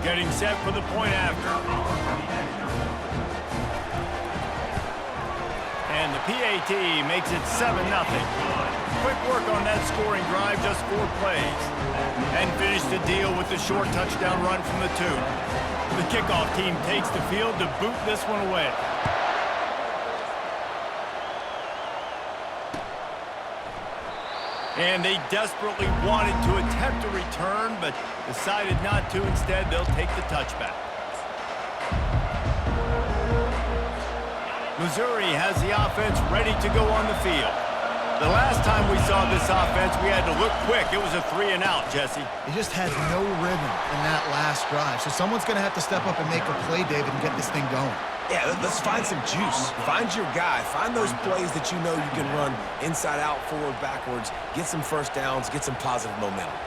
Getting set for the point after. And the PAT makes it 7-0. Quick work on that scoring drive, just 4 plays. And finished the deal with the short touchdown run from the 2. The kickoff team takes the field to boot this one away. And they desperately wanted to attempt a return, but decided not to. Instead, they'll take the touchback. Missouri has the offense ready to go on the field. The last time we saw this offense, we had to look quick. It was a 3-and-out, Jesse. He just had no rhythm in that last drive. So someone's going to have to step up and make a play, David, and get this thing going. Yeah, let's find some juice. Find your guy. Find those plays that you know you can run inside out, forward, backwards. Get some first downs. Get some positive momentum.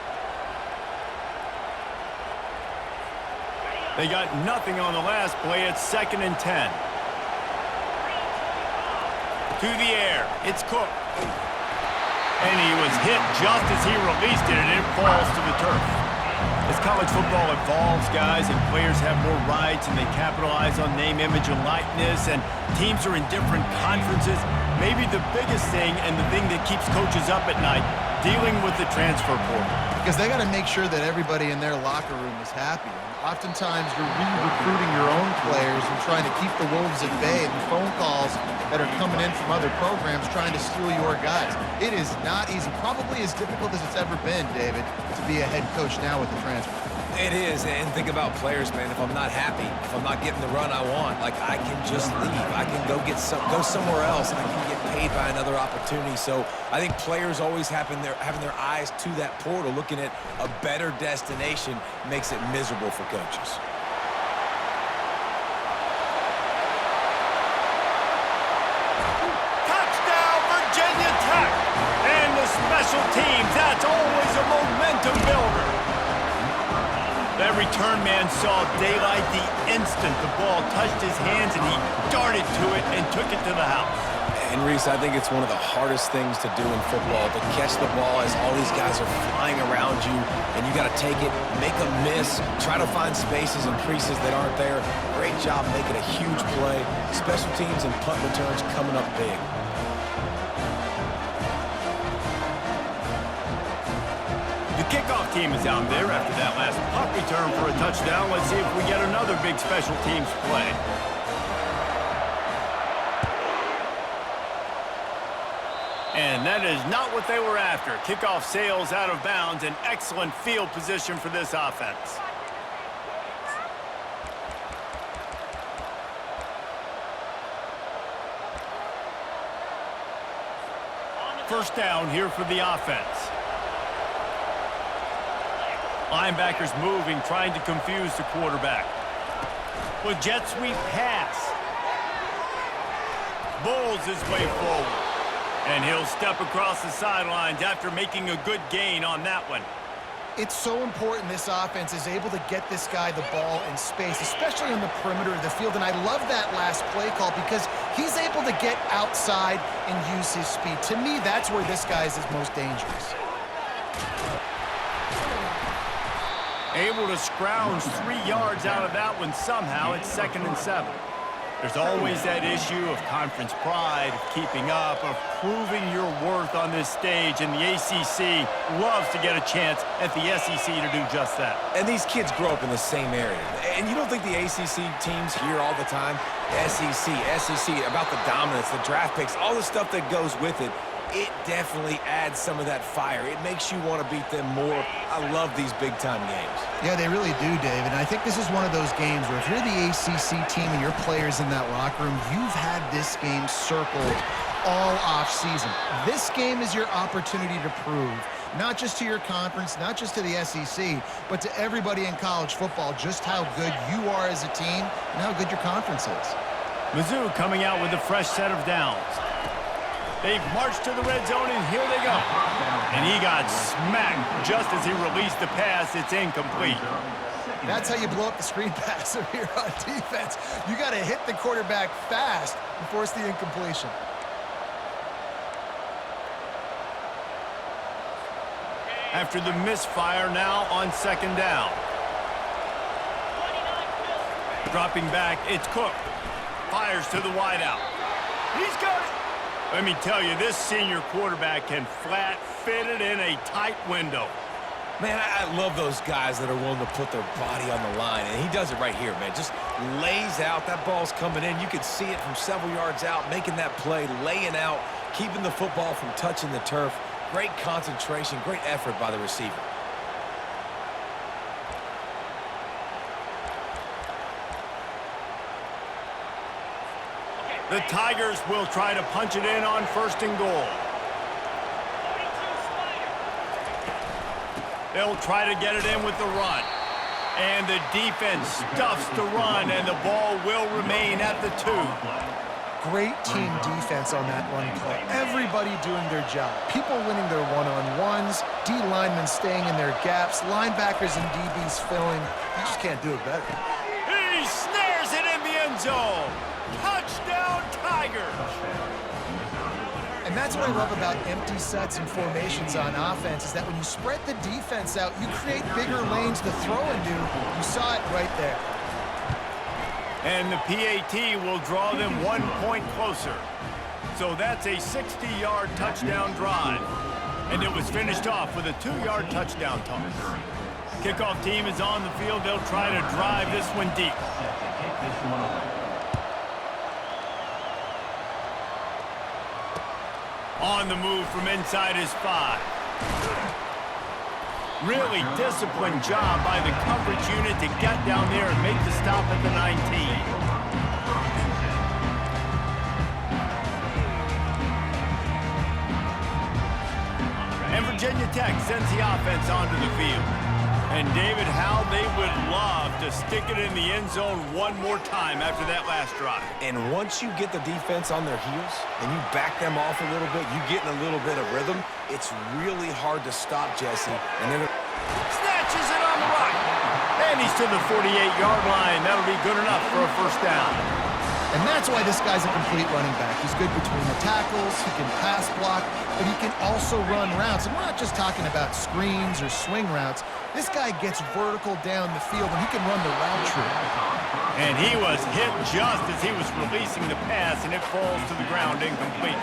They got nothing on the last play. It's 2nd and 10. To the air. It's Cook. And he was hit just as he released it, and it falls to the turf. As college football evolves, guys, and players have more rights and they capitalize on name, image, and likeness, and teams are in different conferences, maybe the biggest thing and the thing that keeps coaches up at night, dealing with the transfer portal. Because they got to make sure that everybody in their locker room is happy. And oftentimes you're re-recruiting your own players and trying to keep the wolves at bay, and the phone calls that are coming in from other programs trying to steal your guys. It is not easy. Probably as difficult as it's ever been, David, to be a head coach now with the transfer. It is, and think about players, man. If I'm not happy, if I'm not getting the run I want, like, I can just leave. I can go somewhere else. I can get paid by another opportunity. So I think players always having their eyes to that portal, looking at a better destination, makes it miserable for coaches. Touchdown, Virginia Tech! And the special teams, that's always a momentum builder. That return man saw daylight the instant the ball touched his hands, and he darted to it and took it to the house. And, Reese, I think it's one of the hardest things to do in football, to catch the ball as all these guys are flying around you, and you got to take it, make a miss, try to find spaces and creases that aren't there. Great job making a huge play. Special teams and punt returns coming up big. The kickoff team is out there after that last punt return for a touchdown. Let's see if we get another big special teams play. And that is not what they were after. Kickoff sails out of bounds. An excellent field position for this offense. First down here for the offense. Linebackers moving, trying to confuse the quarterback. With jet sweep pass. Bowls his way forward. And he'll step across the sidelines after making a good gain on that one. It's so important this offense is able to get this guy the ball in space, especially on the perimeter of the field. And I love that last play call because he's able to get outside and use his speed. To me, that's where this guy is his most dangerous. Able to scrounge 3 yards out of that one somehow. It's 2nd and 7. There's always that issue of conference pride, of keeping up, of proving your worth on this stage, and the ACC loves to get a chance at the SEC to do just that. And these kids grow up in the same area. And you don't think the ACC teams hear all the time, SEC, about the dominance, the draft picks, all the stuff that goes with it. It definitely adds some of that fire. It makes you want to beat them more. I love these big-time games. Yeah, they really do, David. And I think this is one of those games where if you're the ACC team and your players in that locker room, you've had this game circled all off-season. This game is your opportunity to prove, not just to your conference, not just to the SEC, but to everybody in college football, just how good you are as a team and how good your conference is. Mizzou coming out with a fresh set of downs. They've marched to the red zone, and here they go. And he got smacked just as he released the pass. It's incomplete. That's how you blow up the screen pass over here on defense. You got to hit the quarterback fast and force the incompletion. After the misfire, now on 2nd down. Dropping back, it's Cook. Fires to the wideout. He's got it. Let me tell you, this senior quarterback can flat fit it in a tight window. Man, I love those guys that are willing to put their body on the line, and he does it right here, man. Just lays out. That ball's coming in. You can see it from several yards out, making that play, laying out, keeping the football from touching the turf. Great concentration, great effort by the receiver. The Tigers will try to punch it in on 1st and goal. They'll try to get it in with the run. And the defense stuffs the run, and the ball will remain at the 2. Great team defense on that run play. Everybody doing their job. People winning their one-on-ones, D linemen staying in their gaps, linebackers and DBs filling. You just can't do it better. He snares it in the end zone. Touchdown, Tigers! And that's what I love about empty sets and formations on offense, is that when you spread the defense out, you create bigger lanes to throw into. You saw it right there. And the PAT will draw them 1 point closer. So that's a 60-yard touchdown drive. And it was finished off with a 2-yard touchdown toss. Kickoff team is on the field. They'll try to drive this one deep. On the move from inside his 5. Really disciplined job by the coverage unit to get down there and make the stop at the 19. And Virginia Tech sends the offense onto the field. And David, how they would love to stick it in the end zone one more time after that last drive. And once you get the defense on their heels and you back them off a little bit, you get in a little bit of rhythm, it's really hard to stop Jesse. And they're snatches it on the right. And he's to the 48-yard line. That'll be good enough for a 1st down. And that's why this guy's a complete running back. He's good between the tackles, he can pass block, but he can also run routes. And we're not just talking about screens or swing routes. This guy gets vertical down the field, and he can run the route tree. And he was hit just as he was releasing the pass, and it falls to the ground incomplete.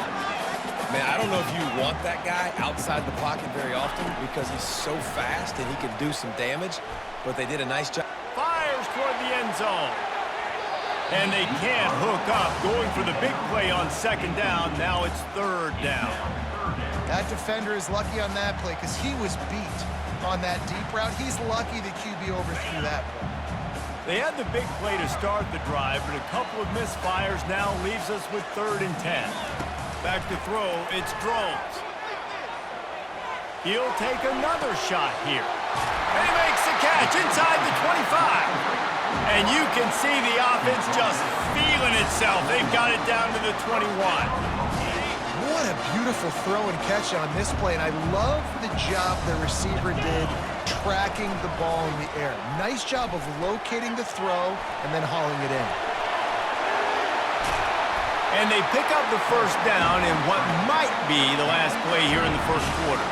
Man, I don't know if you want that guy outside the pocket very often because he's so fast and he can do some damage, but they did a nice job. Fires toward the end zone. And they can't hook up, going for the big play on 2nd down. Now it's 3rd down. That defender is lucky on that play because he was beat on that deep route. He's lucky the QB overthrew that play. They had the big play to start the drive, but a couple of misfires now leaves us with 3rd and 10. Back to throw, it's Drones. He'll take another shot here. And he makes the catch inside the 25. And you can see the offense just feeling itself. They've got it down to the 21. What a beautiful throw and catch on this play. And I love the job the receiver did tracking the ball in the air. Nice job of locating the throw and then hauling it in. And they pick up the 1st down in what might be the last play here in the 1st quarter.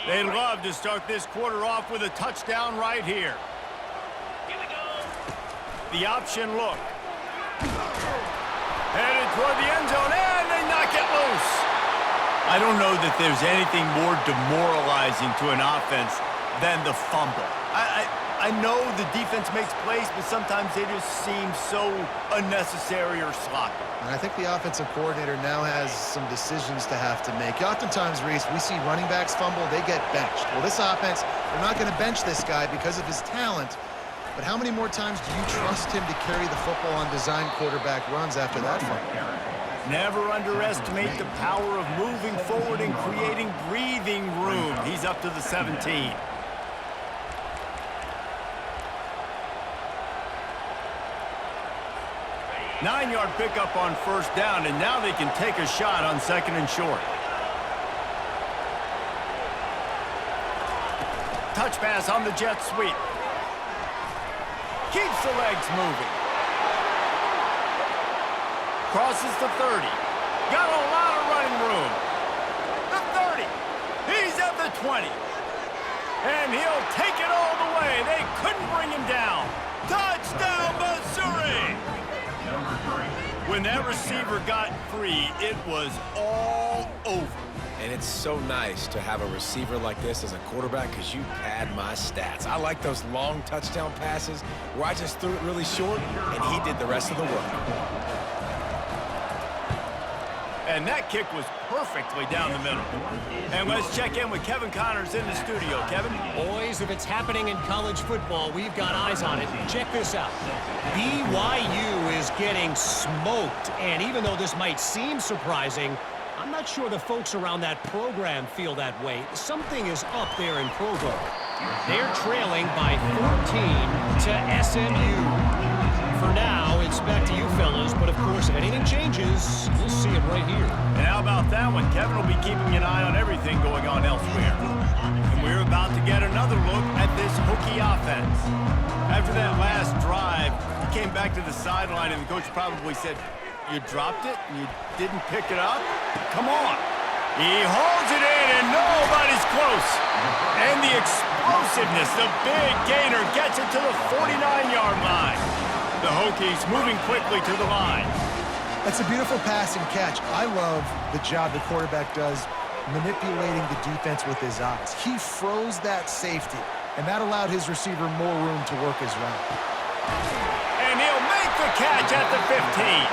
They'd love to start this quarter off with a touchdown right here. Here we go. The option look. Headed toward the end zone, and they knock it loose. I don't know that there's anything more demoralizing to an offense than the fumble. I know the defense makes plays, but sometimes they just seem so unnecessary or sloppy. And I think the offensive coordinator now has some decisions to have to make. Oftentimes, Reese, we see running backs fumble, they get benched. Well, this offense, they're not going to bench this guy because of his talent. But how many more times do you trust him to carry the football on design quarterback runs after that fumble? Never underestimate the power of moving forward and creating breathing room. He's up to the 17. Nine-yard pickup on 1st down, and now they can take a shot on 2nd and short. Touch pass on the jet sweep. Keeps the legs moving. Crosses the 30. Got a lot of running room. The 30. He's at the 20. And he'll take it all the way. They couldn't bring him down. Touchdown, Missouri! When that receiver got free, it was all over. And it's so nice to have a receiver like this as a quarterback because you pad my stats. I like those long touchdown passes where I just threw it really short and he did the rest of the work. And that kick was perfectly down the middle. And let's check in with Kevin Connors in the studio. Kevin? Boys, if it's happening in college football, we've got eyes on it. Check this out. BYU is getting smoked. And even though this might seem surprising, I'm not sure the folks around that program feel that way. Something is up there in Provo. They're trailing by 14 to SMU. For now, it's back to you fellas, but of course, if anything changes, you'll see it right here. And how about that one? Kevin will be keeping an eye on everything going on elsewhere. And we're about to get another look at this Hokie offense. After that last drive, he came back to the sideline, and the coach probably said, "You dropped it and you didn't pick it up? Come on." He holds it in and nobody's close. And the explosiveness, the big gainer gets it to the 49-yard line. The Hokies moving quickly to the line. That's a beautiful pass and catch. I love the job the quarterback does manipulating the defense with his eyes. He froze that safety, and that allowed his receiver more room to work his route. And he'll make the catch at the 15.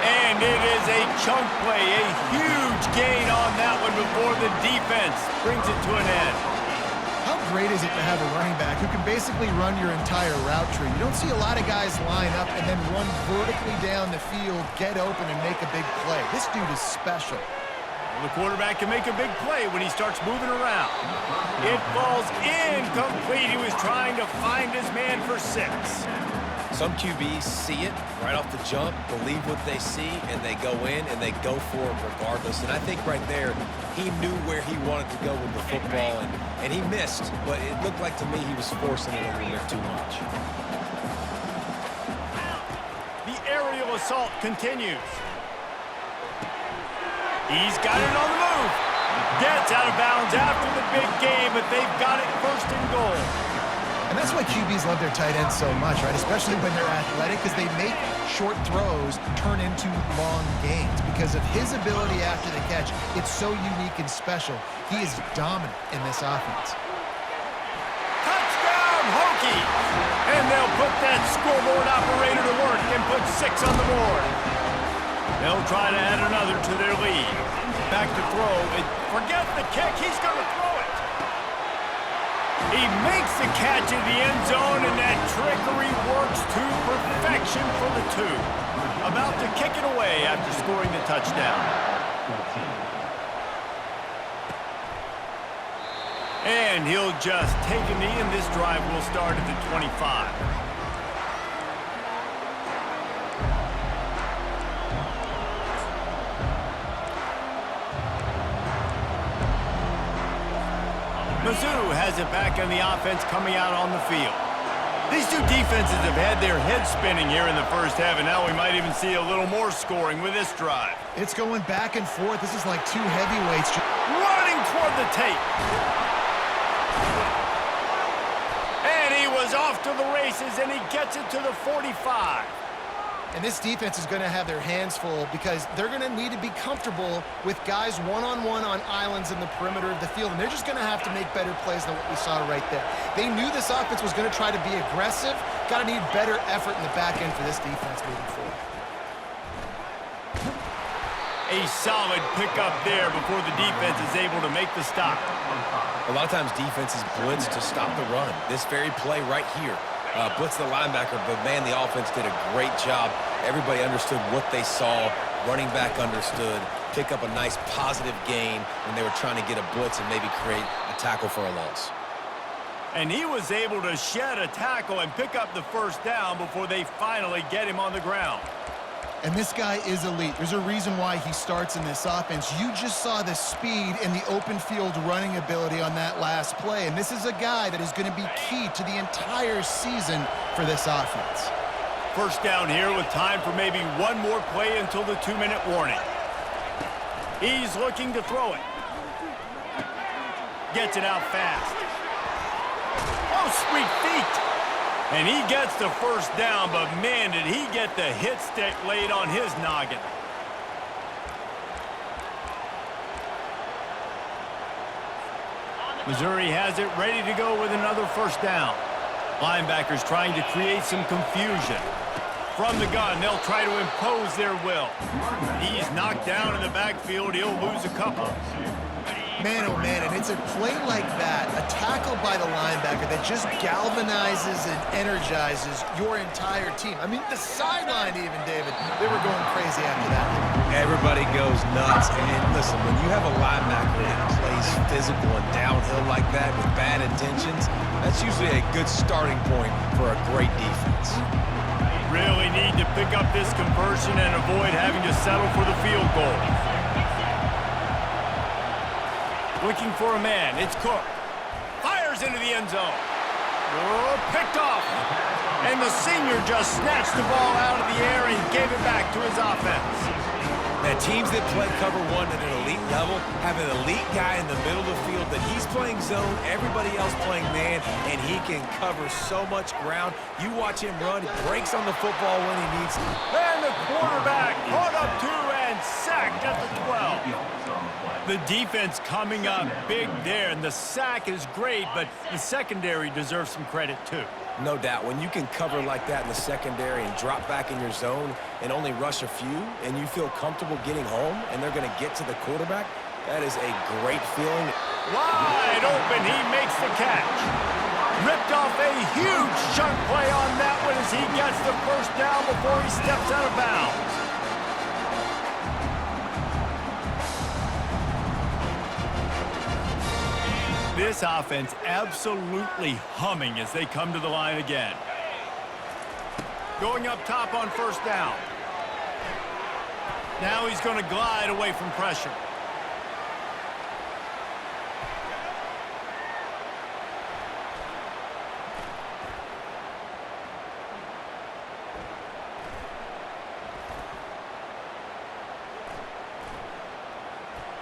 And it is a chunk play, a huge gain on that one before the defense brings it to an end. How great is it to have a running back who can basically run your entire route tree? You don't see a lot of guys line up and then run vertically down the field, get open, and make a big play. This dude is special. Well, the quarterback can make a big play when he starts moving around. It falls incomplete. He was trying to find his man for 6. Some QBs see it right off the jump, believe what they see, and they go in and they go for it regardless. And I think right there, he knew where he wanted to go with the football, and he missed, but it looked like to me he was forcing it a little bit too much. The aerial assault continues. He's got it on the move. Gets out of bounds after the big game, but they've got it first and goal. And that's why QBs love their tight ends so much, right? Especially when they're athletic, because they make short throws turn into long gains. Because of his ability after the catch, it's so unique and special. He is dominant in this offense. Touchdown, Hokies! And they'll put that scoreboard operator to work and put 6 on the board. They'll try to add another to their lead. Back to throw. Forget the kick. He's going to throw it. He makes the catch in the end zone, and that trickery works to perfection for the 2. About to kick it away after scoring the touchdown. And he'll just take a knee, and this drive will start at the 25. Mizzou has it back on the offense coming out on the field. These two defenses have had their heads spinning here in the first half, and now we might even see a little more scoring with this drive. It's going back and forth. This is like two heavyweights. Running toward the tape. And he was off to the races, and he gets it to the 45. And this defense is going to have their hands full because they're going to need to be comfortable with guys one-on-one on islands in the perimeter of the field. And they're just going to have to make better plays than what we saw right there. They knew this offense was going to try to be aggressive. Got to need better effort in the back end for this defense moving forward. A solid pickup there before the defense is able to make the stop. A lot of times defenses blitz to stop the run. This very play right here. Blitz the linebacker, but man, the offense did a great job. Everybody understood what they saw. Running back understood. Pick up a nice positive gain when they were trying to get a blitz and maybe create a tackle for a loss. And he was able to shed a tackle and pick up the first down before they finally get him on the ground. And this guy is elite. There's a reason why he starts in this offense. You just saw the speed and the open field running ability on that last play. And this is a guy that is going to be key to the entire season for this offense. First down here with time for maybe one more play until the 2-minute warning. He's looking to throw it. Gets it out fast. Oh, sweet feet. And he gets the first down, but man, did he get the hit stick laid on his noggin. Missouri has it ready to go with another first down. Linebackers trying to create some confusion. From the gun, they'll try to impose their will. He's knocked down in the backfield. He'll lose a couple. Man, oh man, and it's a play like that, a tackle by the linebacker that just galvanizes and energizes your entire team. I mean, the sideline even, David, they were going crazy after that. Everybody goes nuts. And listen, when you have a linebacker that plays physical and downhill like that with bad intentions, that's usually a good starting point for a great defense. Really need to pick up this conversion and avoid having to settle for the field goal. Looking for a man. It's Cook. Fires into the end zone. Oh, picked off. And the senior just snatched the ball out of the air and gave it back to his offense. Now, teams that play cover one at an elite level have an elite guy in the middle of the field that he's playing zone, everybody else playing man, and he can cover so much ground. You watch him run, he breaks on the football when he needs to. And the quarterback caught up to and sacked at the 12. The defense coming up big there, and the sack is great, but the secondary deserves some credit too. No doubt. When you can cover like that in the secondary and drop back in your zone and only rush a few, and you feel comfortable getting home, and they're going to get to the quarterback, that is a great feeling. Wide open, he makes the catch. Ripped off a huge chunk play on that one as he gets the first down before he steps out of bounds. This offense absolutely humming as they come to the line again. Going up top on first down. Now he's going to glide away from pressure.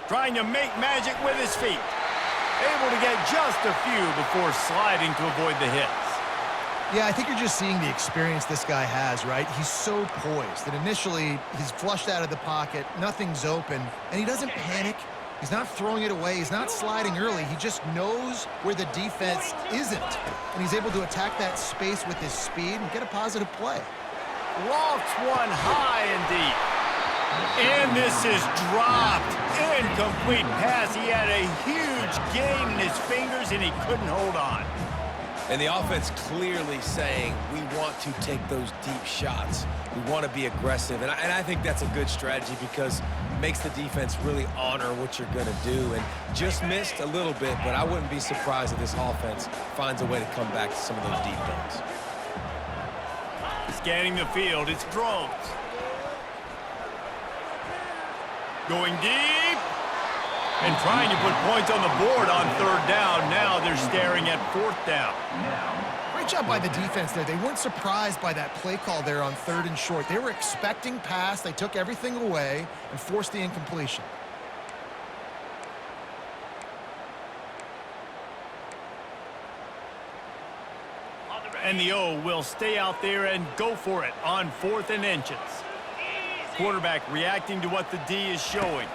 Trying to make magic with his feet. Able to get just a few before sliding to avoid the hits. Yeah, I think you're just seeing the experience this guy has, right? He's so poised that initially he's flushed out of the pocket, nothing's open, and he doesn't panic. He's not throwing it away. He's not sliding early. He just knows where the defense isn't, and he's able to attack that space with his speed and get a positive play. Lofts one high and deep. And this is dropped. Incomplete pass. He had a huge gain in his fingers, and he couldn't hold on. And the offense clearly saying, we want to take those deep shots. We want to be aggressive. And I think that's a good strategy because it makes the defense really honor what you're going to do. And just missed a little bit, but I wouldn't be surprised if this offense finds a way to come back to some of those deep ones. Scanning the field, it's Drones. Going deep. And trying to put points on the board on third down. Now they're staring at fourth down. Great job by the defense there. They weren't surprised by that play call there on third and short. They were expecting pass. They took everything away and forced the incompletion. And the O will stay out there and go for it on 4th and inches. Quarterback reacting to what the D is showing.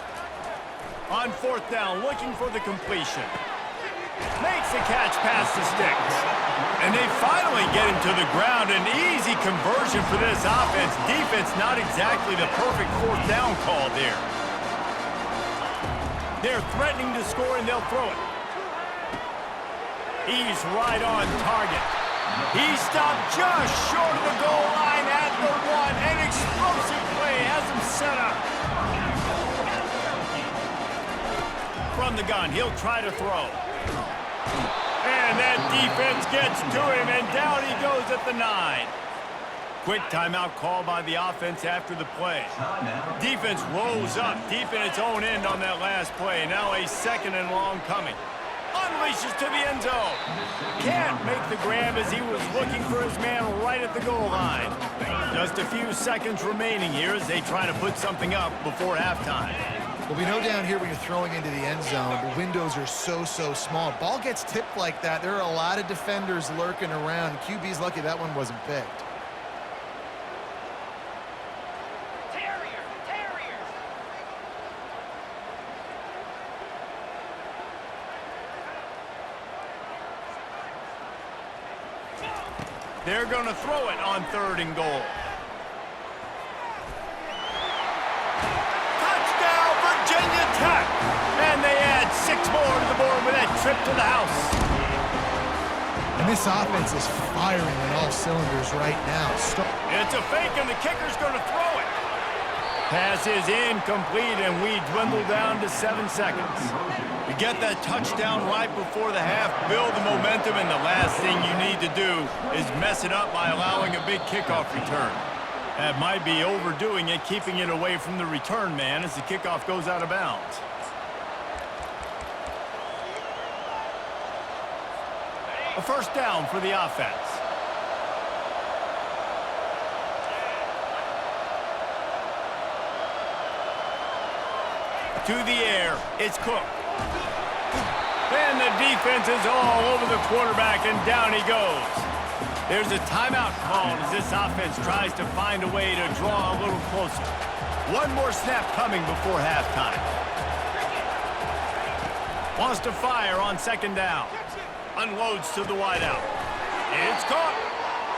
On 4th down, looking for the completion. Makes the catch past the sticks. And they finally get him to the ground. An easy conversion for this offense. Defense not exactly the perfect 4th down call there. They're threatening to score, and they'll throw it. He's right on target. He stopped just short of the goal line at the 1. An explosive play has him set up. From the gun, he'll try to throw. And that defense gets to him, and down he goes at the 9. Quick timeout call by the offense after the play. Defense rolls up deep in its own end on that last play. Now a 2nd and long coming. Unleashes to the end zone. Can't make the grab as he was looking for his man right at the goal line. Just a few seconds remaining here as they try to put something up before halftime. Well, we know down here when you're throwing into the end zone, the windows are so small. Ball gets tipped like that. There are a lot of defenders lurking around. QB's lucky that one wasn't picked. They're going to throw it on 3rd and goal. Touchdown, Virginia Tech! And they add 6 more to the board with that trip to the house. And this offense is firing on all cylinders right now. It's a fake, and the kicker's going to throw it. Pass is incomplete, and we dwindle down to 7 seconds. You get that touchdown right before the half, build the momentum, and the last thing you need to do is mess it up by allowing a big kickoff return. That might be overdoing it, keeping it away from the return man as the kickoff goes out of bounds. A 1st down for the offense. To the air, it's Cook. And the defense is all over the quarterback, and down he goes. There's a timeout called as this offense tries to find a way to draw a little closer. One more snap coming before halftime. Wants to fire on 2nd down. Unloads to the wideout. It's caught.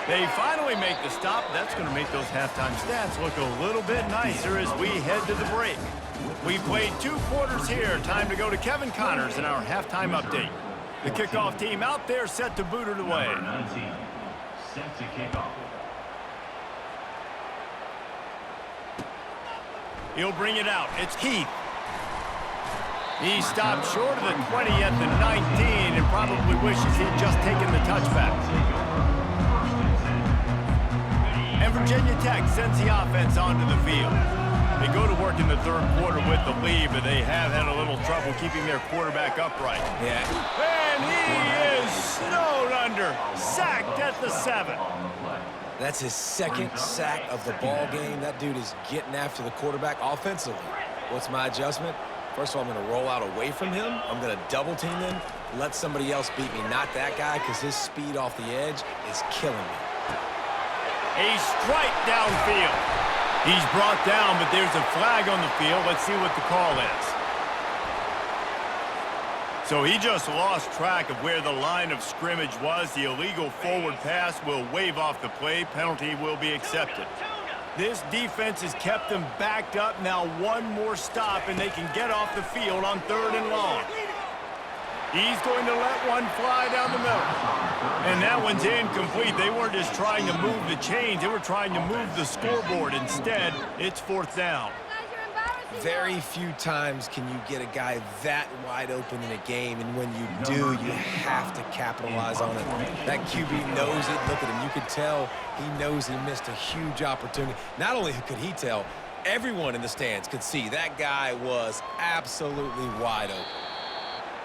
They finally make the stop. That's going to make those halftime stats look a little bit nicer as we head to the break. We played 2 quarters here. Time to go to Kevin Connors in our halftime update. The kickoff team out there set to boot it away. Set to kick off. He'll bring it out. It's Keith. He stopped short of the 20 at the 19 and probably wishes he'd just taken the touchback. And Virginia Tech sends the offense onto the field. They go to work in the 3rd quarter with the lead, but they have had a little trouble keeping their quarterback upright. Yeah. And he is snowed under, sacked at the 7. That's his 2nd sack of the ball game. That dude is getting after the quarterback offensively. What's my adjustment? First of all, I'm going to roll out away from him. I'm going to double team him, let somebody else beat me, not that guy, because his speed off the edge is killing me. A strike downfield. He's brought down, but there's a flag on the field. Let's see what the call is. So he just lost track of where the line of scrimmage was. The illegal forward pass will wave off the play. Penalty will be accepted. This defense has kept them backed up. Now 1 more stop, and they can get off the field on 3rd and long. He's going to let one fly down the middle. And that one's incomplete. They weren't just trying to move the chains. They were trying to move the scoreboard. Instead, it's 4th down. Very few times can you get a guy that wide open in a game, and when you do, you have to capitalize on it. That QB knows it. Look at him. You could tell he knows he missed a huge opportunity. Not only could he tell, everyone in the stands could see that guy was absolutely wide open.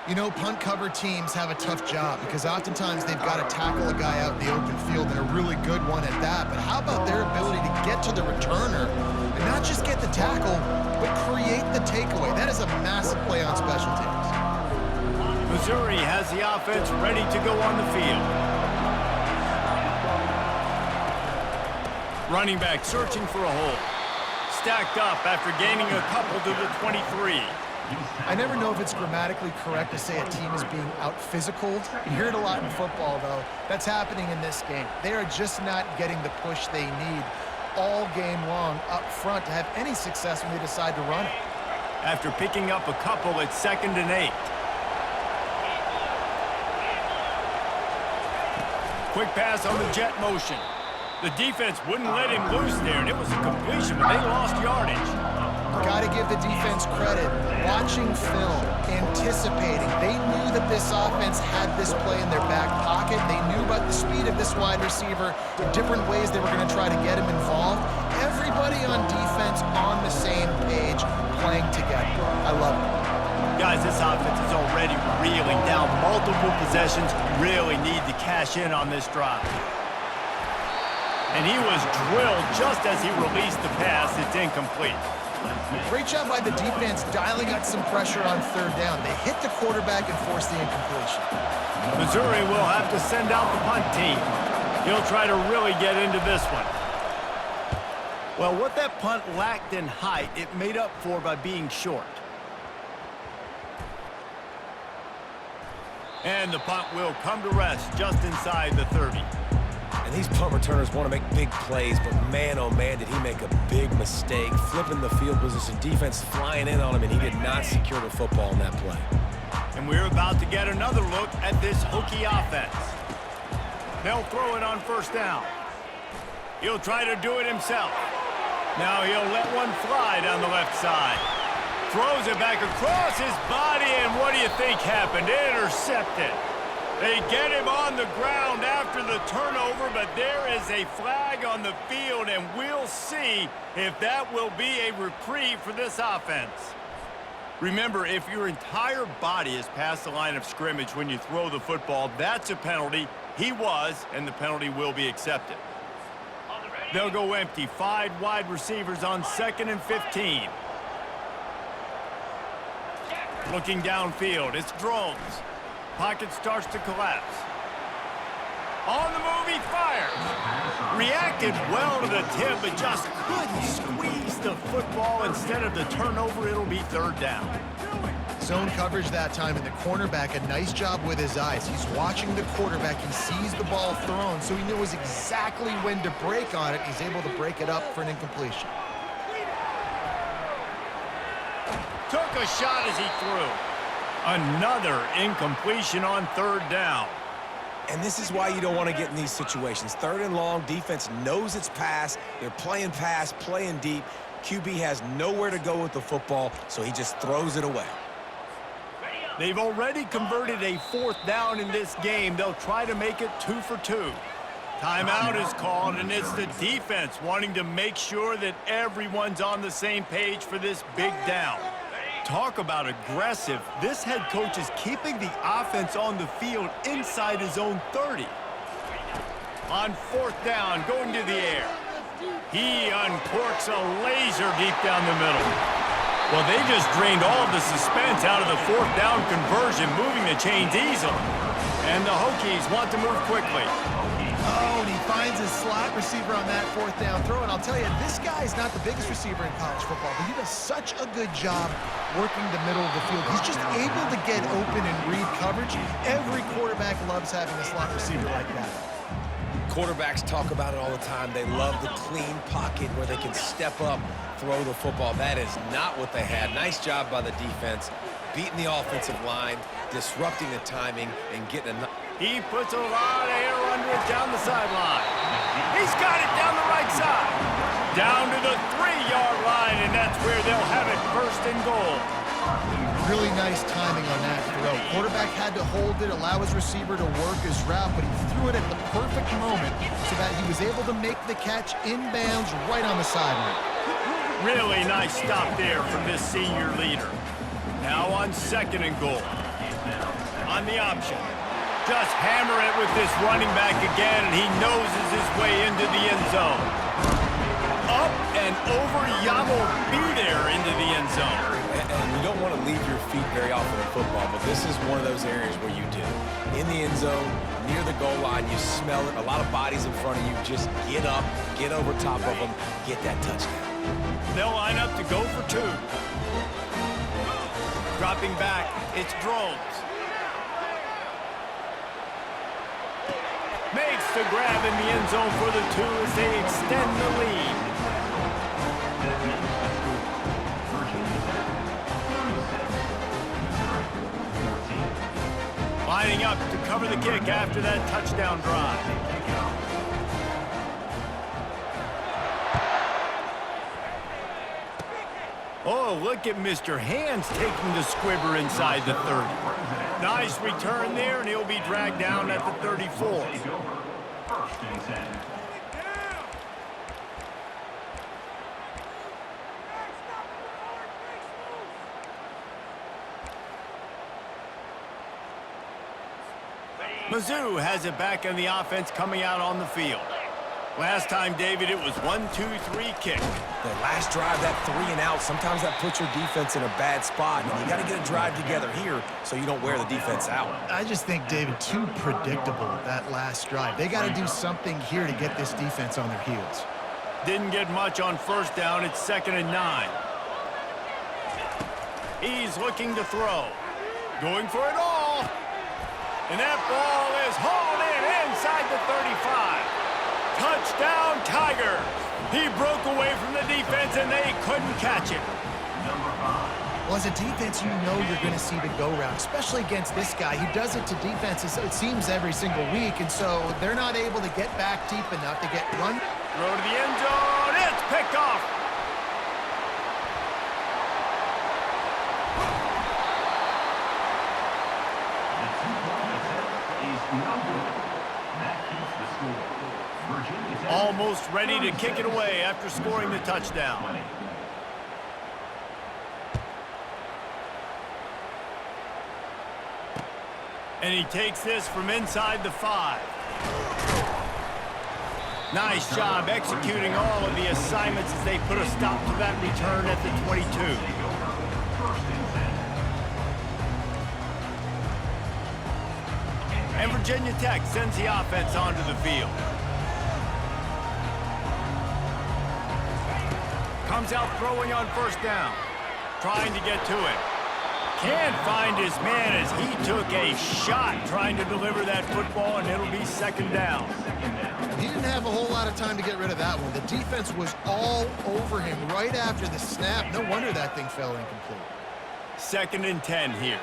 You know, punt cover teams have a tough job because oftentimes they've got to tackle a guy out in the open field, and a really good one at that. But how about their ability to get to the returner and not just get the tackle, but create the takeaway? That is a massive play on special teams. Missouri has the offense ready to go on the field. Running back searching for a hole. Stacked up after gaining a couple to the 23. I never know if it's grammatically correct to say a team is being out-physicaled. You hear it a lot in football, though. That's happening in this game. They are just not getting the push they need all game long up front to have any success when they decide to run it. After picking up a couple, it's 2nd and 8. Quick pass on the jet motion. The defense wouldn't let him loose there, and it was a completion, but they lost yardage. Got to give the defense credit. Watching film, anticipating. They knew that this offense had this play in their back pocket. pocket. They knew about the speed of this wide receiver, different ways they were going to try to get him involved. Everybody on defense on the same page, playing together. I love it. Guys, this offense is already reeling down multiple possessions. Really need to cash in on this drive. And he was drilled just as he released the pass. It's incomplete. Great job by the defense dialing up some pressure on third down. They hit the quarterback and forced the incompletion. Missouri will have to send out the punt team. He'll try to really get into this one. Well, what that punt lacked in height, it made up for by being short. And the punt will come to rest just inside the 30. And these punt returners want to make big plays, but man, oh man, did he make a big mistake. Flipping the field position, defense flying in on him, and he did not secure the football in that play. And we're about to get another look at this Hokie offense. They'll throw it on first down. He'll try to do it himself. Now he'll let one fly down the left side. Throws it back across his body, and what do you think happened? Intercepted. They get him on the ground after the turnover, but there is a flag on the field, and we'll see if that will be a reprieve for this offense. Remember, if your entire body is past the line of scrimmage when you throw the football, that's a penalty. He was, and the penalty will be accepted. They'll go empty. 5 wide receivers on 2nd and 15. Looking downfield, it's Drones. Pocket starts to collapse. On the move, he fires. Reacted well to the tip, but just couldn't squeeze the football. Instead of the turnover, it'll be third down. Zone coverage that time, and the cornerback, a nice job with his eyes. He's watching the quarterback. He sees the ball thrown, so he knows exactly when to break on it. He's able to break it up for an incompletion. Took a shot as he threw. Another incompletion on third down. And this is why you don't want to get in these situations. 3rd and long, defense knows it's pass. They're playing pass, playing deep. QB has nowhere to go with the football, so he just throws it away. They've already converted a 4th down in this game. They'll try to make it 2 for 2. Timeout is called, and it's the defense wanting to make sure that everyone's on the same page for this big down. Talk about aggressive. This head coach is keeping the offense on the field inside his own 30. On 4th down, going to the air. He uncorks a laser deep down the middle. Well, they just drained all of the suspense out of the 4th down conversion, moving the chains easily. And the Hokies want to move quickly. Oh, and he finds his slot receiver on that 4th down throw. And I'll tell you, this guy's not the biggest receiver in college football, but he does such a good job working the middle of the field. He's just able to get open and read coverage. Every quarterback loves having a slot receiver like that. Quarterbacks talk about it all the time. They love the clean pocket where they can step up, throw the football. That is not what they had. Nice job by the defense, beating the offensive line, disrupting the timing, and getting a... He puts a lot of air under it down the sideline. He's got it down the right side. Down to the 3-yard line, and that's where they'll have it 1st and goal. Really nice timing on that throw. Quarterback had to hold it, allow his receiver to work his route, but he threw it at the perfect moment so that he was able to make the catch inbounds right on the sideline. Really nice stop there from this senior leader. Now on 2nd and goal. On the option. Just hammer it with this running back again, and he noses his way into the end zone. Up and over, Yamo be there into the end zone. And you don't want to leave your feet very often in football, but this is one of those areas where you do. In the end zone, near the goal line, you smell it. A lot of bodies in front of you. Just get up, get over top of them, get that touchdown. They'll line up to go for 2. Dropping back, it's Drones. Makes the grab in the end zone for the 2 as they extend the lead. Lining up to cover the kick after that touchdown drive. Oh, look at Mr. Hands taking the squibber inside the 30. Nice return there, and he'll be dragged down at the 34. Take over. First and 10. Mizzou has it back in the offense coming out on the field. Last time, David, it was 1-2-3 kick. The last drive, that 3 and out, sometimes that puts your defense in a bad spot. And you got to get a drive together here so you don't wear the defense out. I just think, David, too predictable that last drive. They got to do something here to get this defense on their heels. Didn't get much on first down. It's 2nd and 9. He's looking to throw. Going for it all. And that ball is hauled in inside the 35. Touchdown, Tiger. He broke away from the defense, and they couldn't catch it. Well, as a defense, you know you're going to see the go-round, especially against this guy. He does it to defenses, it seems, every single week, and so they're not able to get back deep enough to get run. Throw to the end zone. It's picked off. Almost ready to kick it away after scoring the touchdown. And he takes this from inside the 5. Nice job executing all of the assignments as they put a stop to that return at the 22. And Virginia Tech sends the offense onto the field. Comes out throwing on first down. Trying to get to it. Can't find his man as he took a shot trying to deliver that football, and it'll be 2nd down. He didn't have a whole lot of time to get rid of that one. The defense was all over him right after the snap. No wonder that thing fell incomplete. 2nd and 10 here.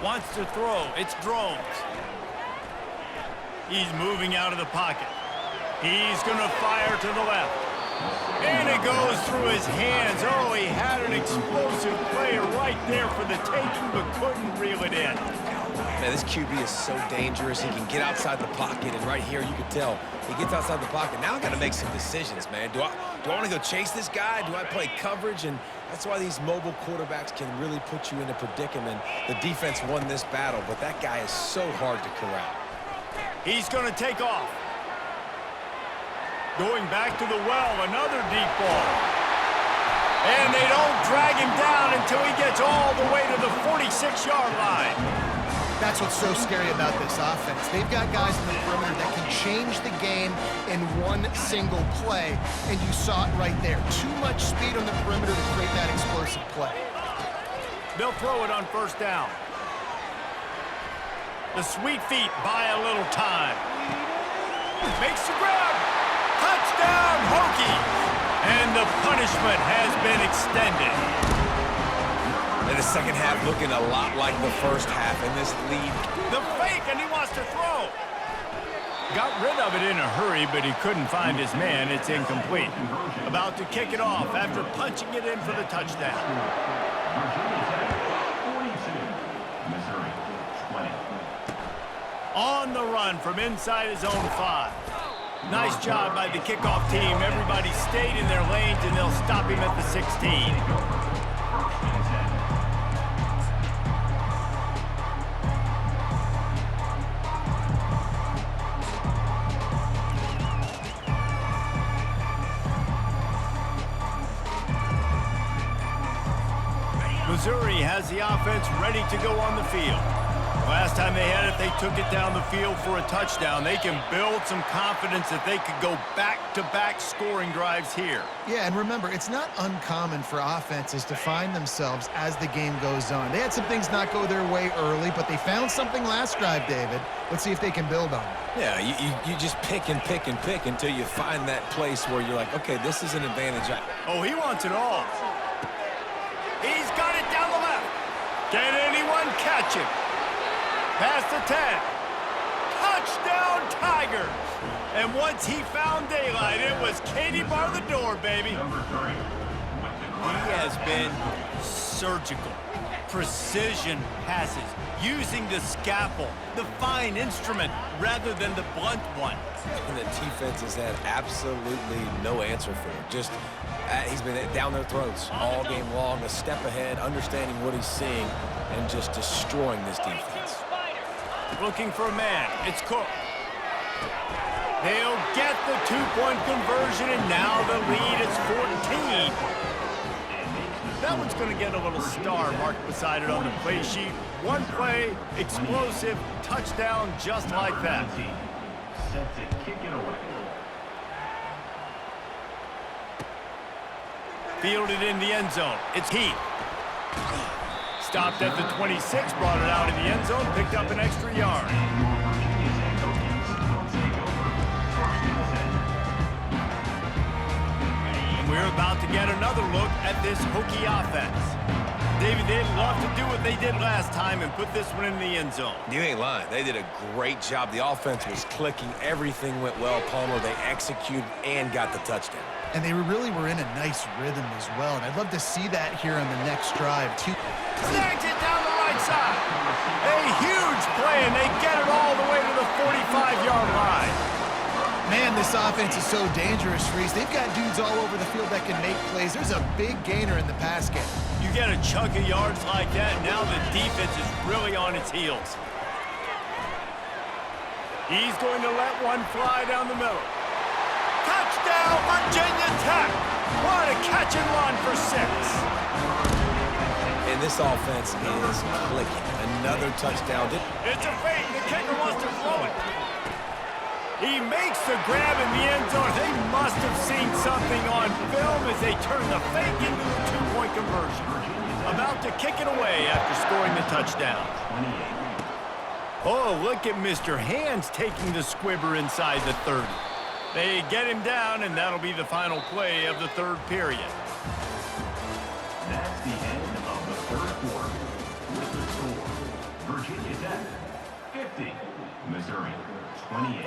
Wants to throw. It's Drones. He's moving out of the pocket. He's going to fire to the left. And it goes through his hands. Oh, he had an explosive player right there for the taking, but couldn't reel it in. Man, this QB is so dangerous. He can get outside the pocket, and right here you can tell he gets outside the pocket. Now I got to make some decisions, man. Do I want to go chase this guy? Do I play coverage? And that's why these mobile quarterbacks can really put you in a predicament. The defense won this battle, but that guy is so hard to corral. He's going to take off. Going back to the well, another deep ball. And they don't drag him down until he gets all the way to the 46-yard line. That's what's so scary about this offense. They've got guys in the perimeter that can change the game in one single play, and you saw it right there. Too much speed on the perimeter to create that explosive play. They'll throw it on first down. The sweet feet buy a little time. Makes the grab. Touchdown, Hokies! And the punishment has been extended. And the second half looking a lot like the first half in this lead. The fake, and he wants to throw. Got rid of it in a hurry, but he couldn't find his man. It's incomplete. About to kick it off after punching it in for the touchdown. Virginia Tech, 42. Missouri, 20. On the run from inside his own 5. Nice job by the kickoff team. Everybody stayed in their lanes, and they'll stop him at the 16. Missouri has the offense ready to go on the field. Last time they had it, they took it down the field for a touchdown. They can build some confidence that they could go back-to-back scoring drives here. Yeah, and remember, it's not uncommon for offenses to find themselves as the game goes on. They had some things not go their way early, but they found something last drive, David. Let's see if they can build on it. Yeah, you just pick and pick and pick until you find that place where you're like, okay, this is an advantage. Oh, he wants it all. He's got it down the left. Can anyone catch him? Past the 10. Touchdown, Tigers. And once he found daylight, it was Katie bar the door, baby. Number 3. He has been surgical. precision passes, using the scalpel, the fine instrument, rather than the blunt one. And the defense has had absolutely no answer for him. Just, he's been down their throats all game long, a step ahead, understanding what he's seeing, and just destroying this defense. Looking for a man. It's Cook. They'll get the two-point conversion, and now the lead is 14. That one's going to get a little star marked beside it on the play sheet. One play, explosive, touchdown just like that. Set to kick it away. Fielded in the end zone. It's Heath. Stopped at the 26, brought it out in the end zone, picked up an extra yard. And we're about to get another look at this Hokie offense. David, they'd love to do what they did last time and put this one in the end zone. You ain't lying. They did a great job. The offense was clicking. Everything went well, Palmer. They executed and got the touchdown. And they really were in a nice rhythm as well. And I'd love to see that here on the next drive, too. Snags it down the right side. A huge play, and they get it all the way to the 45-yard line. Man, this offense is so dangerous, Reese. They've got dudes all over the field that can make plays. There's a big gainer in the pass game. You get a chunk of yards like that, and now the defense is really on its heels. He's going to let one fly down the middle. Touchdown, Virginia Tech! What a catch and run for 6. And this offense is clicking. Another touchdown. It's a fake. The kicker wants to throw it. He makes the grab in the end zone. They must have seen something on film as they turn the fake into a two-point conversion. About to kick it away after scoring the touchdown. Oh, look at Mr. Hands taking the squibber inside the 30. They get him down, and that'll be the final play of the third period. That's the end of the third quarter. With the score, Virginia Tech 50, Missouri 28.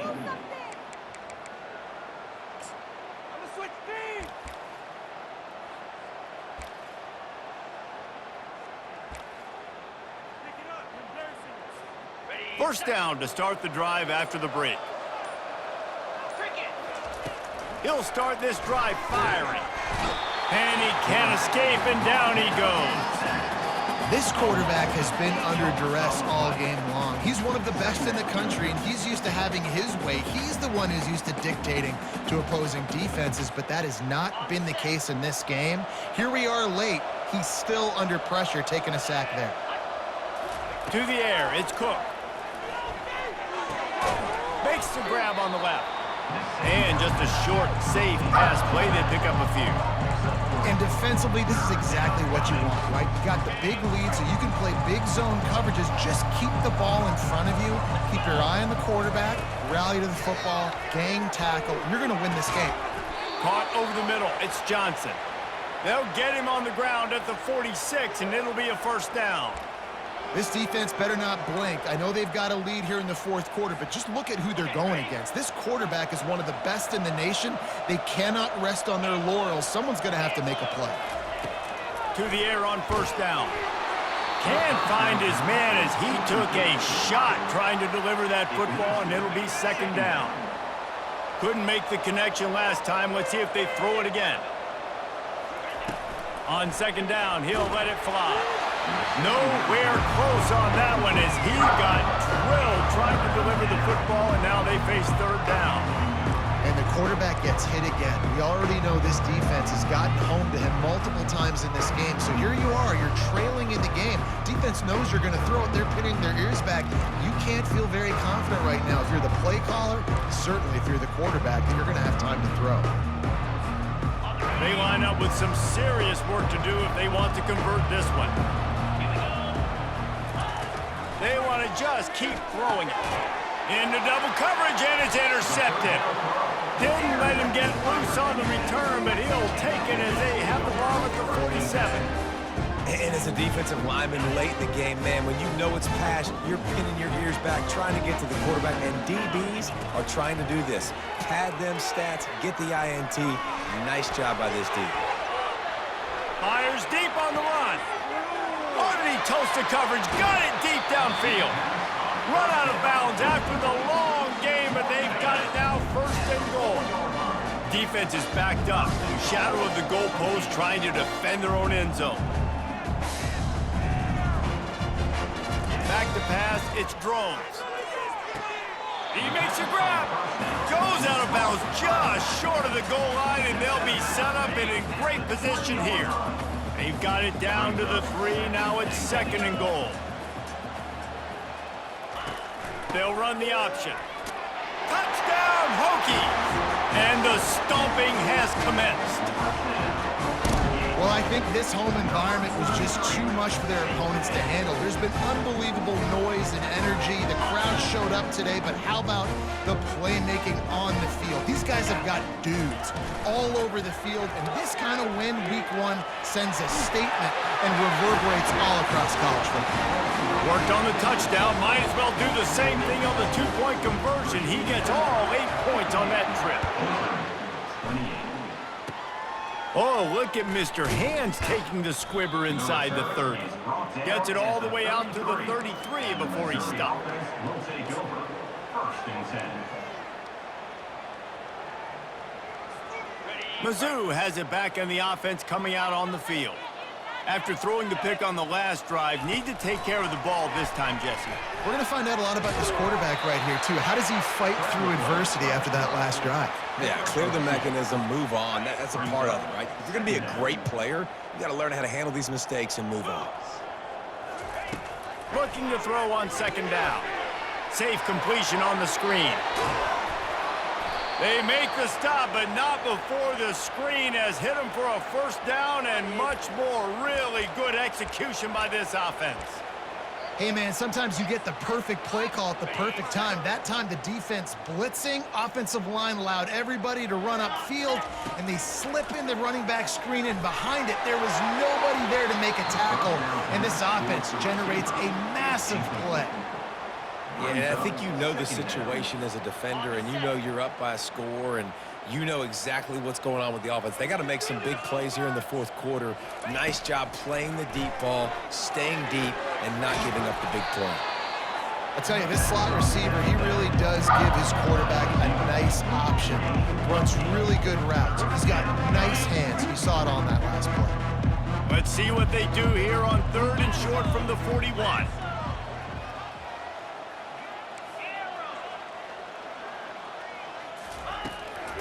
First down to start the drive after the break. He'll start this drive firing. And he can't escape, and down he goes. This quarterback has been under duress all game long. He's one of the best in the country, and he's used to having his way. He's the one who's used to dictating to opposing defenses, but that has not been the case in this game. Here we are late. He's still under pressure, taking a sack there. To the air, it's Cook. Makes the grab on the left. And just a short, safe pass play. They pick up a few. And defensively, this is exactly what you want, right? You got the big lead, so you can play big zone coverages. Just keep the ball in front of you. Keep your eye on the quarterback. Rally to the football. Gang tackle. You're going to win this game. Caught over the middle. It's Johnson. They'll get him on the ground at the 46, and it'll be a first down. This defense better not blink. I know they've got a lead here in the fourth quarter, but just look at who they're going against. This quarterback is one of the best in the nation. They cannot rest on their laurels. Someone's going to have to make a play. To the air on first down. Can't find his man as he took a shot trying to deliver that football, and it'll be second down. Couldn't make the connection last time. Let's see if they throw it again. On second down, he'll let it fly. Nowhere close on that one as he got drilled trying to deliver the football, and now they face third down. And the quarterback gets hit again. We already know this defense has gotten home to him multiple times in this game. So here you are, you're trailing in the game. Defense knows you're going to throw it. They're pinning their ears back. You can't feel very confident right now. If you're the play caller, certainly if you're the quarterback, then you're going to have time to throw. They line up with some serious work to do if they want to convert this one. They want to just keep throwing it. Into double coverage, and it's intercepted. Didn't let him get loose on the return, but he'll take it as they have the ball at the 47. And as a defensive lineman late in the game, man, when you know it's pass, you're pinning your ears back, trying to get to the quarterback, and DBs are trying to do this. Pad them stats, get the INT. Nice job by this D. Fires deep on the run. Oh, did he toasted coverage, got it deep downfield. Run out of bounds after the long game, but they've got it now first and goal. Defense is backed up. Shadow of the goalpost trying to defend their own end zone. Back to pass, it's Drones. He makes a grab. Goes out of bounds just short of the goal line, and they'll be set up and in great position here. They've got it down to the 3. Now it's second and goal. They'll run the option. Touchdown, Hokies! And the stomping has commenced. Well, I think this home environment was just too much for their opponents to handle. There's been unbelievable noise and energy. The crowd showed up today, but how about the playmaking on the field? These guys have got dudes all over the field, and this kind of win week 1 sends a statement and reverberates all across college football. Worked on the touchdown, might as well do the same thing on the 2-point conversion. He gets all 8 points on that trip. Oh, look at Mr. Hands taking the squibber inside the 30. Gets it all the way out to the 33 before he stopped. Will take over. First and 10. Mizzou has it back on the offense coming out on the field. After throwing the pick on the last drive, need to take care of the ball this time, Jesse. We're going to find out a lot about this quarterback right here, too. How does he fight through adversity after that last drive? Yeah, clear the mechanism, move on. That's a part of it, right? If you're going to be a great player, you got to learn how to handle these mistakes and move on. Looking to throw on second down. Safe completion on the screen. They make the stop, but not before the screen has hit them for a first down and much more. Really good execution by this offense. Hey, man, sometimes you get the perfect play call at the perfect time. That time, the defense blitzing, offensive line allowed everybody to run upfield, and they slip in the running back screen, and behind it, there was nobody there to make a tackle, and this offense generates a massive play. Yeah, I think you know the situation as a defender, and you know you're up by a score, and you know exactly what's going on with the offense. They got to make some big plays here in the fourth quarter. Nice job playing the deep ball, staying deep, and not giving up the big play. I tell you, this slot receiver, he really does give his quarterback a nice option. Runs really good routes. He's got nice hands. You saw it on that last play. Let's see what they do here on 3rd and short from the 41.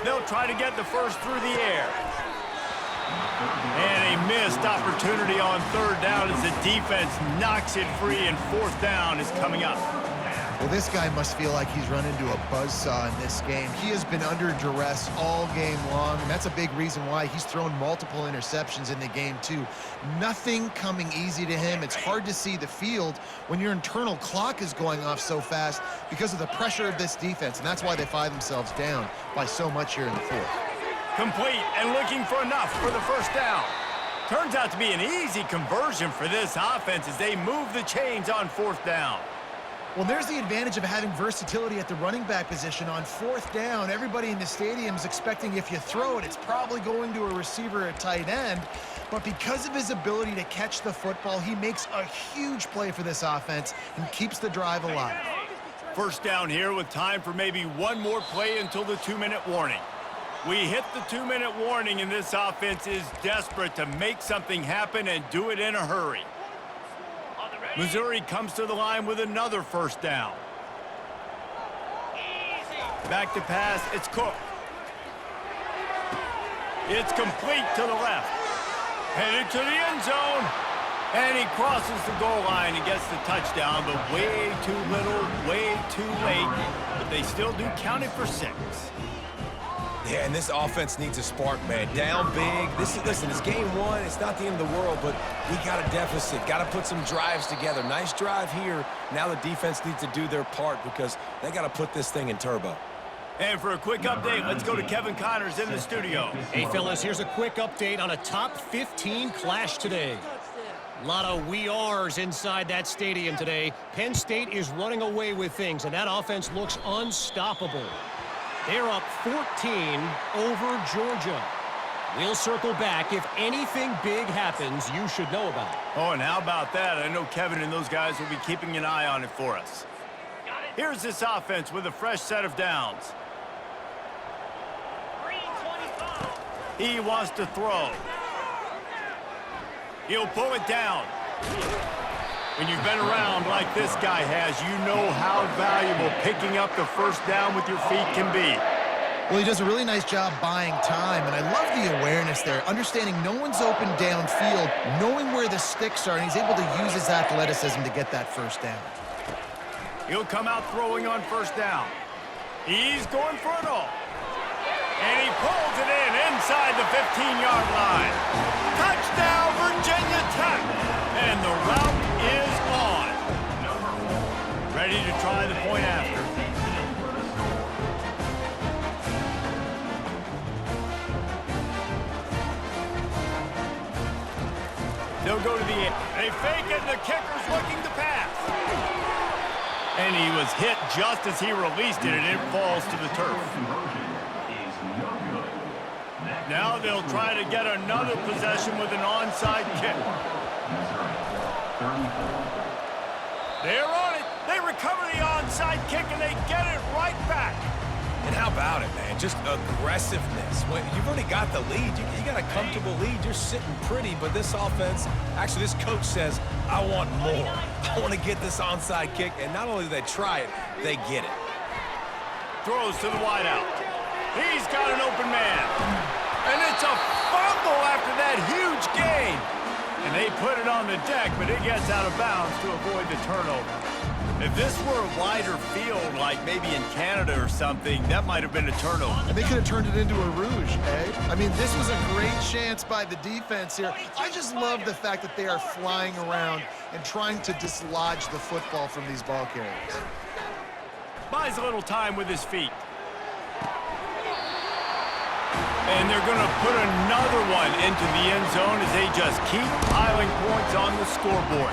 They'll try to get the first through the air. And a missed opportunity on 3rd down as the defense knocks it free, and 4th down is coming up. Well, this guy must feel like he's run into a buzzsaw in this game. He has been under duress all game long, and that's a big reason why he's thrown multiple interceptions in the game, too. Nothing coming easy to him. It's hard to see the field when your internal clock is going off so fast because of the pressure of this defense, and that's why they find themselves down by so much here in the 4th. Complete and looking for enough for the first down. Turns out to be an easy conversion for this offense as they move the chains on 4th down. Well, there's the advantage of having versatility at the running back position. On 4th down, everybody in the stadium is expecting if you throw it, it's probably going to a receiver or tight end. But because of his ability to catch the football, he makes a huge play for this offense and keeps the drive alive. First down here with time for maybe one more play until the 2-minute warning. We hit the 2-minute warning, and this offense is desperate to make something happen and do it in a hurry. Missouri comes to the line with another first down. Back to pass, it's Cook. It's complete to the left. Headed to the end zone. And he crosses the goal line and gets the touchdown, but way too little, way too late. But they still do count it for 6. Yeah, and this offense needs a spark, man. Down big. Listen, it's game 1. It's not the end of the world, but we got a deficit. Got to put some drives together. Nice drive here. Now the defense needs to do their part because they got to put this thing in turbo. And for a quick update, let's go to Kevin Connors in the studio. Hey, fellas, here's a quick update on a top 15 clash today. A lot of we ares inside that stadium today. Penn State is running away with things, and that offense looks unstoppable. They're up 14 over Georgia. We'll circle back. If anything big happens, you should know about it. Oh, and how about that? I know Kevin and those guys will be keeping an eye on it for us. Here's this offense with a fresh set of downs. He wants to throw. He'll pull it down. When you've been around like this guy has, you know how valuable picking up the first down with your feet can be. Well, he does a really nice job buying time, and I love the awareness there, understanding no one's open downfield, knowing where the sticks are, and he's able to use his athleticism to get that first down. He'll come out throwing on first down. He's going for it all. And he pulls it in inside the 15-yard line. Touchdown, Virginia Tech! And the route is on. Ready to try the point after. They'll go to the end. They fake it, and the kicker's looking to pass. And he was hit just as he released it, and it falls to the turf. Now they'll try to get another possession with an onside kick. They're on it. They recover the onside kick, and they get it right back. And how about it, man? Just aggressiveness. When you've already got the lead. You got a comfortable lead. You're sitting pretty, but this offense, actually this coach says, I want more. I want to get this onside kick, and not only do they try it, they get it. Throws to the wideout. He's got an open man. And it's a fumble after that huge gain. And they put it on the deck, but it gets out of bounds to avoid the turnover. If this were a wider field, like maybe in Canada or something, that might have been a turnover. And they could have turned it into a rouge, eh? I mean, this was a great chance by the defense here. I just love the fact that they are flying around and trying to dislodge the football from these ball carriers. Buys a little time with his feet. And they're going to put another one into the end zone as they just keep piling points on the scoreboard.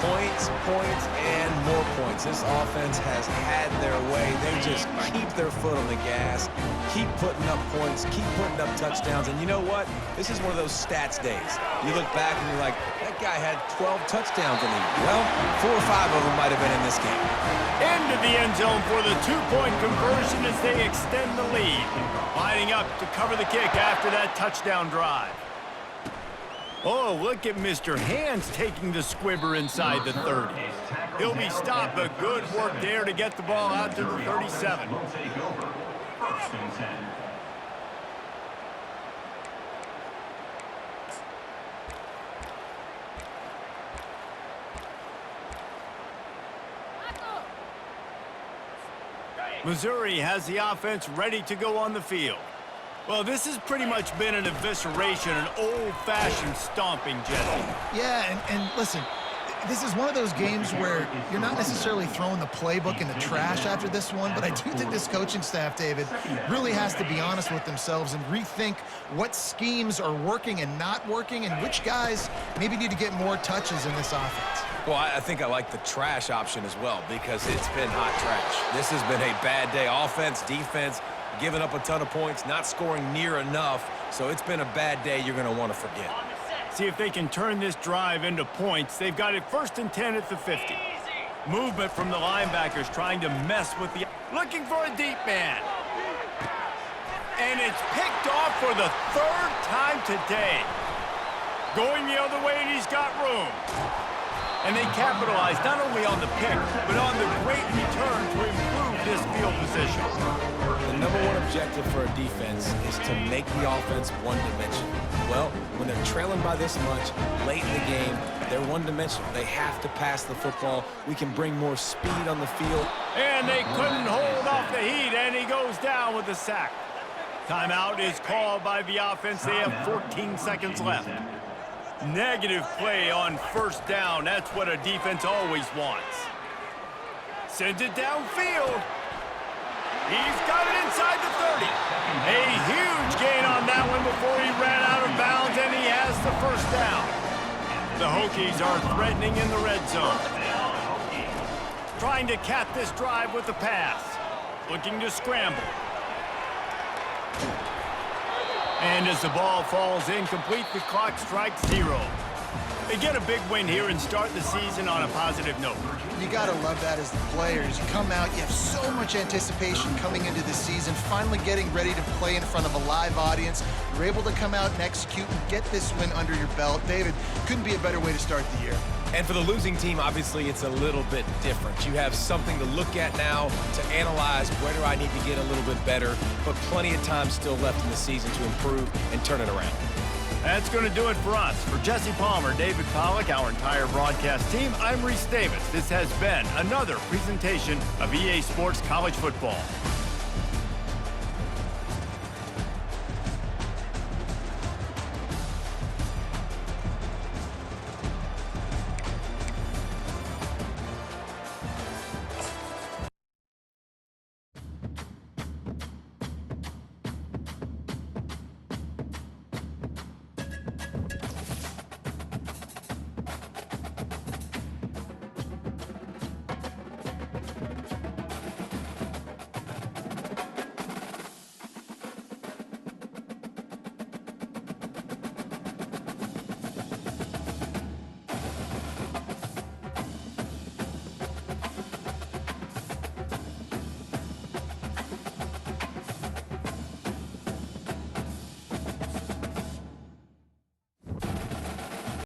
Points, points, and more points. This offense has had their way. They just keep their foot on the gas, keep putting up points, keep putting up touchdowns. And you know what? This is one of those stats days. You look back and you're like, that guy had 12 touchdowns in the year. Well, 4 or 5 of them might have been in this game. Into the end zone for the two-point conversion as they extend the lead. Lining up to cover the kick after that touchdown drive. Oh, look at Mr. Hands taking the squibber inside the 30. He'll be stopped, but good work there to get the ball out to the 37. Will take over. First and 10. Missouri has the offense ready to go on the field. Well, this has pretty much been an evisceration, an old-fashioned stomping, Jesse. Yeah, and listen, this is one of those games where you're not necessarily throwing the playbook in the trash after this one, but I do think this coaching staff, David, really has to be honest with themselves and rethink what schemes are working and not working and which guys maybe need to get more touches in this offense. Well, I think I like the trash option as well because it's been hot trash. This has been a bad day. Offense, defense, giving up a ton of points, not scoring near enough. So it's been a bad day you're going to want to forget. See if they can turn this drive into points. They've got it 1st and 10 at the 50. Movement from the linebackers trying to mess with the... Looking for a deep man. And it's picked off for the 3rd time today. Going the other way, and he's got room. And they capitalize not only on the pick, but on the great return to improve this field position. The number one objective for a defense is to make the offense one-dimensional. Well, when they're trailing by this much, late in the game, they're one-dimensional. They have to pass the football. We can bring more speed on the field. And they couldn't hold off the heat, and he goes down with the sack. Timeout is called by the offense. They have 14 seconds left. Negative play on 1st down. That's what a defense always wants. Sends it downfield. He's got it inside the 30. A huge gain on that one before he ran out of bounds, and he has the 1st down. The Hokies are threatening in the red zone. Trying to cap this drive with the pass. Looking to scramble. And as the ball falls incomplete, the clock strikes 0. They get a big win here and start the season on a positive note. You got to love that as the players. You come out, you have so much anticipation coming into the season, finally getting ready to play in front of a live audience. You're able to come out and execute and get this win under your belt. David, couldn't be a better way to start the year. And for the losing team, obviously, it's a little bit different. You have something to look at now, to analyze where do I need to get a little bit better, but plenty of time still left in the season to improve and turn it around. That's going to do it for us. For Jesse Palmer, David Pollack, our entire broadcast team, I'm Reese Davis. This has been another presentation of EA Sports College Football.